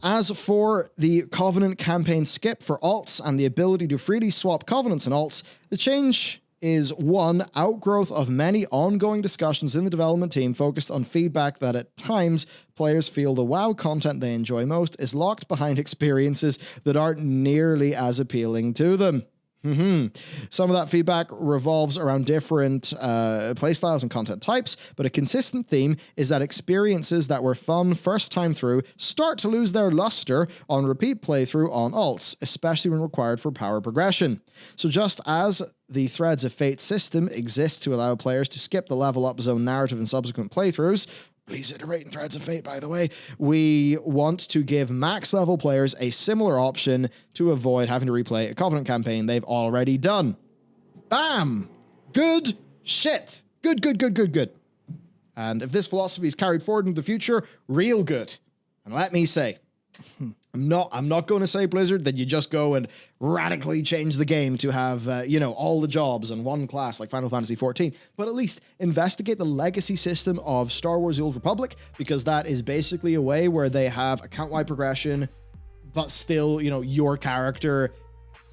As for the Covenant campaign skip for alts and the ability to freely swap Covenants and alts, the change is one outgrowth of many ongoing discussions in the development team focused on feedback that at times players feel the WoW content they enjoy most is locked behind experiences that aren't nearly as appealing to them. Some of that feedback revolves around different playstyles and content types, but a consistent theme is that experiences that were fun first time through start to lose their luster on repeat playthrough on alts, especially when required for power progression. So just as the Threads of Fate system exists to allow players to skip the level up zone narrative in subsequent playthroughs, please iterate in Threads of Fate, by the way, we want to give max level players a similar option to avoid having to replay a Covenant campaign they've already done. Bam! Good shit. Good. And if this philosophy is carried forward into the future, real good. And let me say, I'm not going to say, Blizzard, that you just go and radically change the game to have, all the jobs in one class like Final Fantasy XIV, but at least investigate the legacy system of Star Wars The Old Republic, because that is basically a way where they have account-wide progression, but still, your character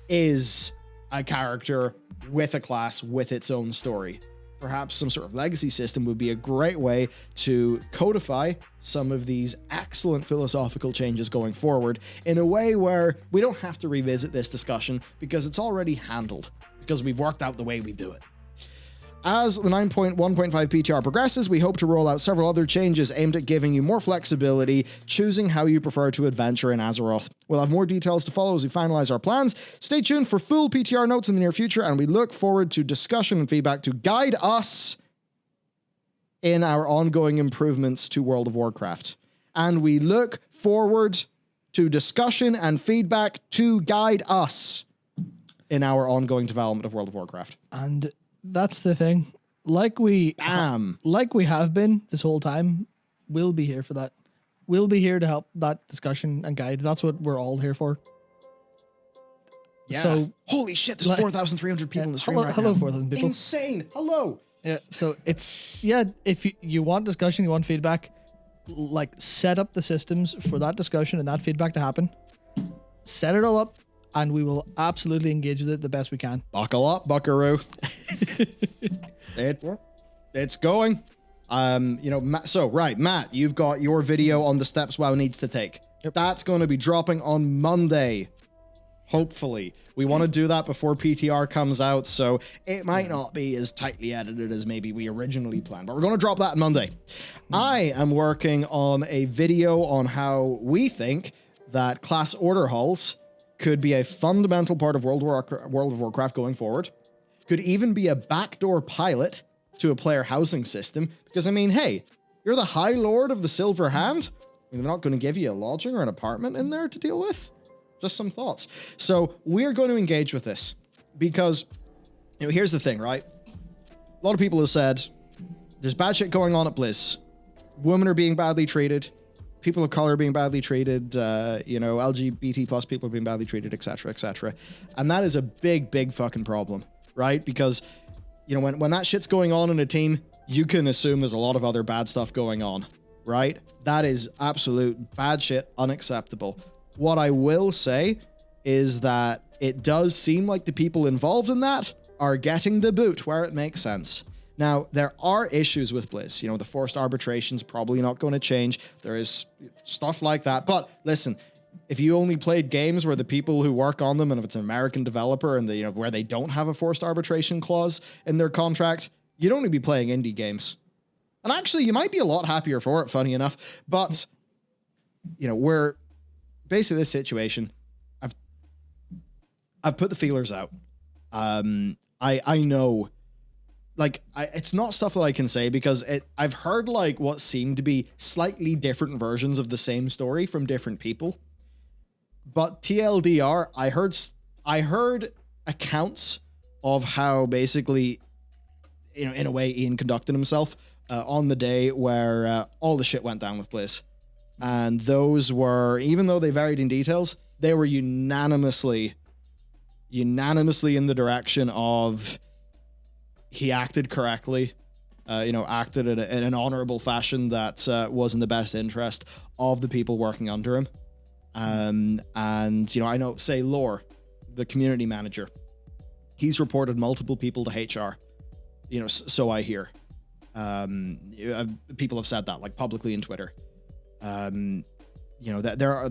is a character with a class with its own story. Perhaps some sort of legacy system would be a great way to codify some of these excellent philosophical changes going forward in a way where we don't have to revisit this discussion because it's already handled, because we've worked out the way we do it. As the 9.1.5 PTR progresses, we hope to roll out several other changes aimed at giving you more flexibility, choosing how you prefer to adventure in Azeroth. We'll have more details to follow as we finalize our plans. Stay tuned for full PTR notes in the near future, and we look forward to discussion and feedback to guide us in our ongoing improvements to World of Warcraft. And we look forward to discussion and feedback to guide us in our ongoing development of World of Warcraft. And that's the thing. Like we have been this whole time, we'll be here for that. We'll be here to help that discussion and guide. That's what we're all here for. Yeah. So holy shit, there's 4,300 people in the stream right now. Hello, 4,000 people. Insane. Hello. Yeah. So if you want discussion, you want feedback, like set up the systems for that discussion and that feedback to happen. Set it all up, and we will absolutely engage with it the best we can. Buckle up, buckaroo. It's going. Matt, you've got your video on the steps WoW needs to take. Yep. That's going to be dropping on Monday. Hopefully. We want to do that before PTR comes out, so it might not be as tightly edited as maybe we originally planned, but we're going to drop that on Monday. I am working on a video on how we think that class order halls could be a fundamental part of World of Warcraft going forward. Could even be a backdoor pilot to a player housing system. Because, hey, you're the High Lord of the Silver Hand. They're not going to give you a lodging or an apartment in there to deal with. Just some thoughts. So we're going to engage with this because, here's the thing, right? A lot of people have said there's bad shit going on at Blizz. Women are being badly treated. People of color are being badly treated, LGBT plus people are being badly treated, etc., etc. And that is a big, big fucking problem, right? Because, when that shit's going on in a team, you can assume there's a lot of other bad stuff going on, right? That is absolute bad shit, unacceptable. What I will say is that it does seem like the people involved in that are getting the boot where it makes sense. Now, there are issues with Blizz. The forced arbitration's probably not going to change. There is stuff like that. But listen, if you only played games where the people who work on them, and if it's an American developer and where they don't have a forced arbitration clause in their contract, you'd only be playing indie games. And actually, you might be a lot happier for it, funny enough. But, we're basically this situation. I've put the feelers out. I know. It's not stuff that I can say because I've heard what seemed to be slightly different versions of the same story from different people. But TLDR, I heard accounts of how basically, in a way, Ian conducted himself on the day where all the shit went down with Blizz. And those were, even though they varied in details, they were unanimously in the direction of he acted correctly, acted in an honorable fashion that was in the best interest of the people working under him. And, I know, say Lore, the community manager, he's reported multiple people to HR, so I hear. People have said that, like, publicly in Twitter. That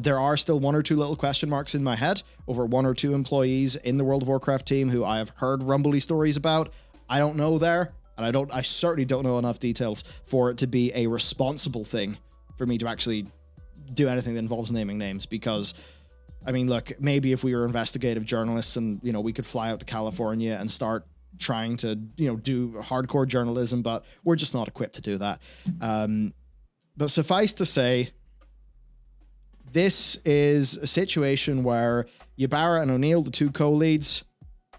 there are still one or two little question marks in my head over one or two employees in the World of Warcraft team who I have heard rumbly stories about. I don't know there, and I certainly don't know enough details for it to be a responsible thing for me to actually do anything that involves naming names. Because, I mean, look, maybe if we were investigative journalists and, we could fly out to California and start trying to, do hardcore journalism, but we're just not equipped to do that. But suffice to say, this is a situation where Ybarra and O'Neill, the two co-leads,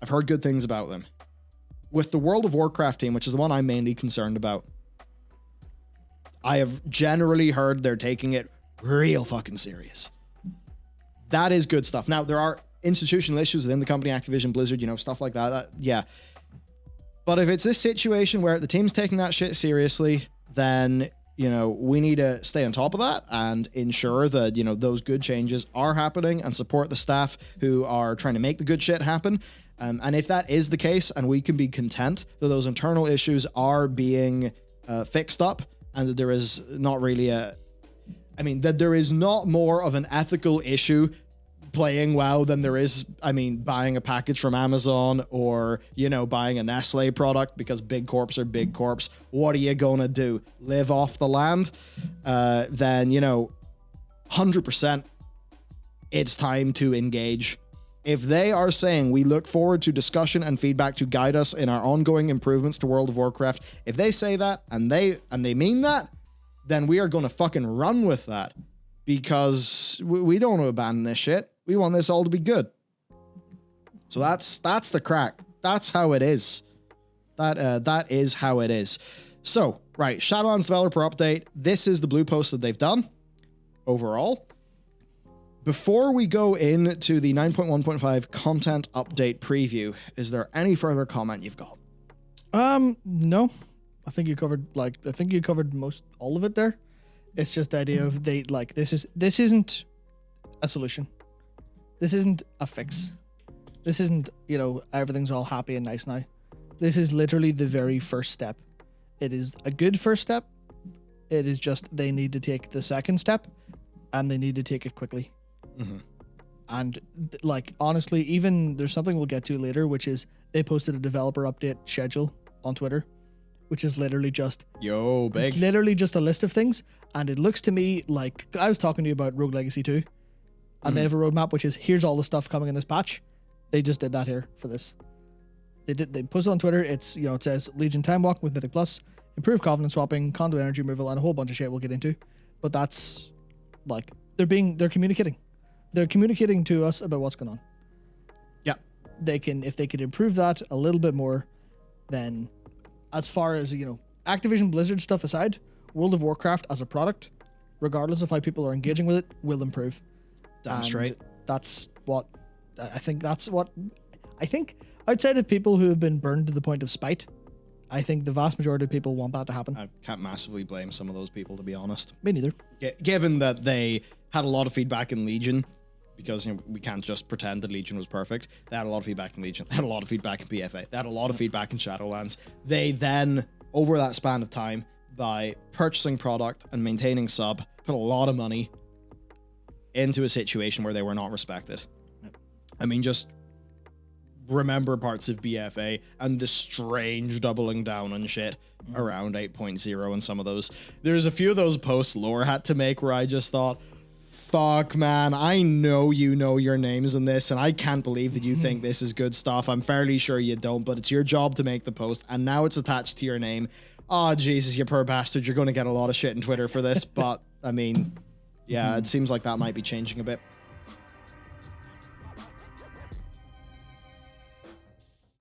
I've heard good things about them. With the World of Warcraft team, which is the one I'm mainly concerned about, I have generally heard they're taking it real fucking serious. That is good stuff. Now, there are institutional issues within the company, Activision, Blizzard, stuff like that. Yeah. But if it's this situation where the team's taking that shit seriously, then, we need to stay on top of that and ensure that, those good changes are happening and support the staff who are trying to make the good shit happen. And if that is the case, and we can be content that those internal issues are being fixed up, and that there is not really that there is not more of an ethical issue playing WoW than there is, buying a package from Amazon or, buying a Nestle product, because big corps are big corps. What are you gonna do? Live off the land? Then, 100% it's time to engage. If they are saying we look forward to discussion and feedback to guide us in our ongoing improvements to World of Warcraft, if they say that and they mean that, then we are going to fucking run with that, because we don't want to abandon this shit. We want this all to be good. So that's the crack. That's how it is. That is how it is. So, right, Shadowlands developer update. This is the blue post that they've done overall. Before we go into the 9.1.5 content update preview, is there any further comment you've got? No. I think you covered most all of it there. It's just the idea of this isn't a solution. This isn't a fix. This isn't, everything's all happy and nice now. This is literally the very first step. It is a good first step. It is just they need to take the second step, and they need to take it quickly. Mm-hmm. And honestly, even there's something we'll get to later, which is they posted a developer update schedule on Twitter, which is literally just big. Literally just a list of things. And it looks to me like I was talking to you about Rogue Legacy 2, and they have a roadmap which is here's all the stuff coming in this patch. They just did that here for this. They posted on Twitter. It's it says Legion Time Walk with Mythic Plus, improved Covenant swapping, conduit energy removal, and a whole bunch of shit we'll get into. But that's they're communicating. They're communicating to us about what's going on. Yeah. If they could improve that a little bit more, then as far as, Activision Blizzard stuff aside, World of Warcraft as a product, regardless of how people are engaging with it, will improve. That's right. That's what I think outside of people who have been burned to the point of spite, I think the vast majority of people want that to happen. I can't massively blame some of those people, to be honest. Me neither. Given that they had a lot of feedback in Legion, because we can't just pretend that Legion was perfect. They had a lot of feedback in Legion. They had a lot of feedback in PFA. They had a lot of feedback in Shadowlands. They then, over that span of time, by purchasing product and maintaining sub, put a lot of money into a situation where they were not respected. Just remember parts of BFA and the strange doubling down on shit around 8.0 and some of those. There's a few of those posts Lore had to make where I just thought, fuck, man, I know you know your names in this, and I can't believe that you think this is good stuff. I'm fairly sure you don't, but it's your job to make the post, and now it's attached to your name. Oh, Jesus, you poor bastard. You're going to get a lot of shit in Twitter for this, but, it seems like that might be changing a bit.